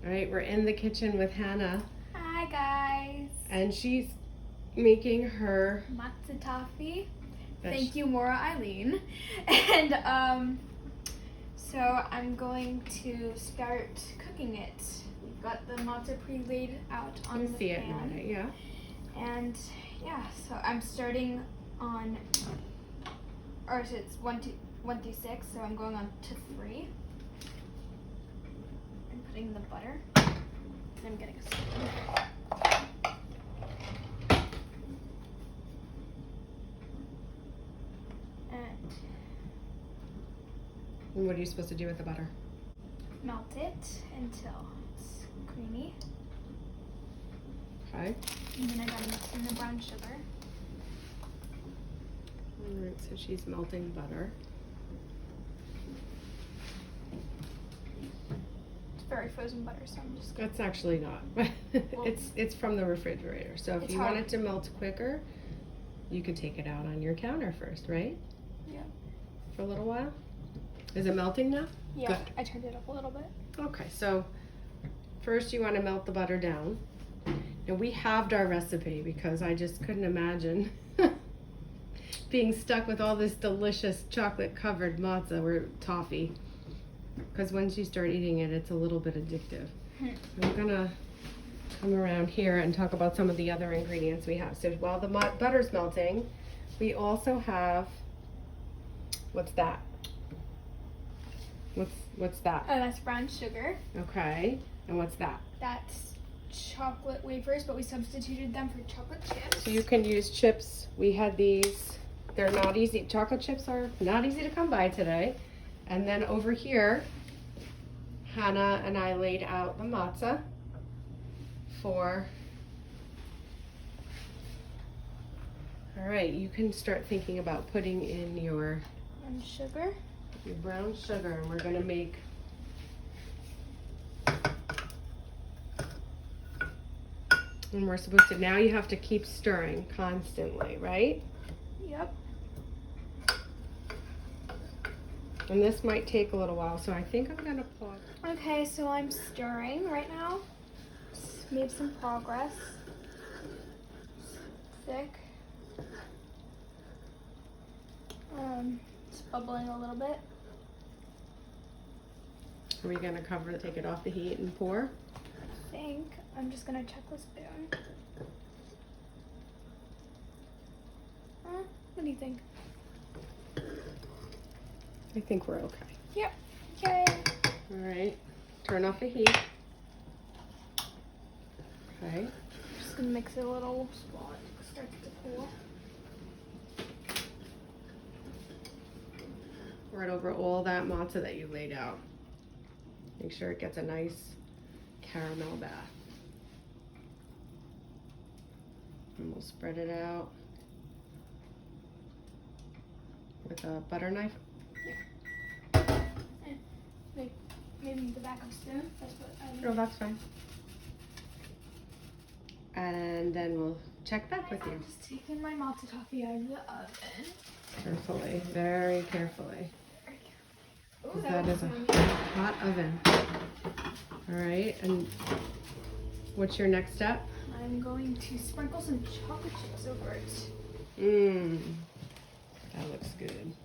All right, we're in the kitchen with Hannah. Hi guys. And she's making her matzah toffee. Thank you, Maura Eileen. And so I'm going to start cooking it. We've got the matzah pre-laid out on the pan. See it in a minute, yeah. And yeah, so I'm starting on, or it's 1 through 6, so I'm going on to 3. I'm putting the butter. And I'm getting a spoon. And what are you supposed to do with the butter? Melt it until it's creamy. Okay. And then I gotta mix in the brown sugar. All right, so she's melting butter. It's very frozen butter, so I'm just. That's actually not. Well, it's from the refrigerator. So if you want it to melt quicker, you could take it out on your counter first, right? Yeah. For a little while. Is it melting now? Yeah. Good. I turned it up a little bit. Okay, so first you want to melt the butter down. Now we halved our recipe because I just couldn't imagine being stuck with all this delicious chocolate covered matzah or toffee. Because once you start eating it, it's a little bit addictive. I'm gonna come around here and talk about some of the other ingredients we have. So while the butter's melting, we also have, what's that? What's that? Oh, that's brown sugar. Okay, and what's that? That's chocolate wafers, but we substituted them for chocolate chips. So you can use chips. We had these. They're not easy. Chocolate chips are not easy to come by today. And then over here, Hannah and I laid out the matzah for. All right, you can start thinking about putting in your brown sugar, and we're gonna make and we're supposed to, now you have to keep stirring constantly, right? Yep. And this might take a little while, so I think I'm gonna pause. Okay, so I'm stirring right now. It's made some progress. Thick. It's bubbling a little bit. Are we gonna cover it, take it off the heat and pour? I think I'm just gonna check the spoon. What do you think? I think we're okay. Yep. Okay. All right, turn off the heat. Okay. Just gonna mix it a little while it starts to cool. Right over all that matzah that you laid out. Make sure it gets a nice caramel bath. And we'll spread it out with a butter knife. Maybe the back of the spoon. That's what I need. Oh, that's fine. And then we'll check back with you. I'm just taking my matzah toffee out of the oven. Carefully, very carefully. Ooh, That is a hot oven. All right, and what's your next step? I'm going to sprinkle some chocolate chips over it. Mmm, that looks good.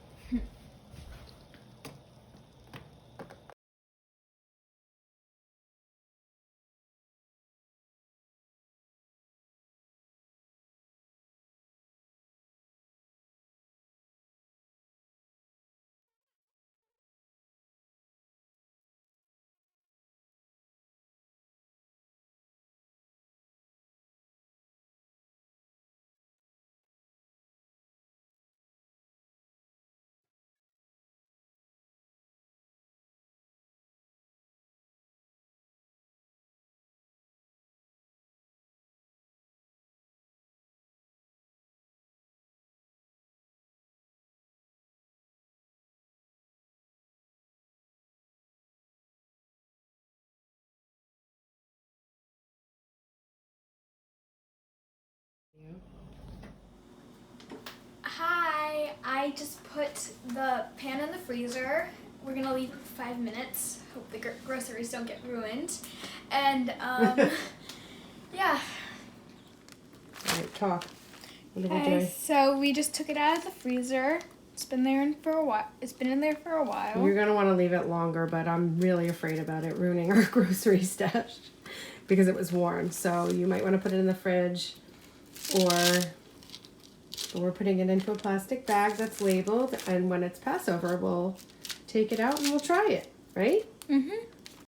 Hi, I just put the pan in the freezer. We're gonna leave it for 5 minutes. Hope the groceries don't get ruined. And yeah. All right, talk. What are we Okay, doing? so we just took it out of the freezer. It's been there for a while. It's been in there for a while. You're gonna want to leave it longer, but I'm really afraid about it ruining our grocery stash because it was warm. So you might want to put it in the fridge, or we're putting it into a plastic bag that's labeled. And when it's Passover, we'll take it out and we'll try it. Right? Mhm.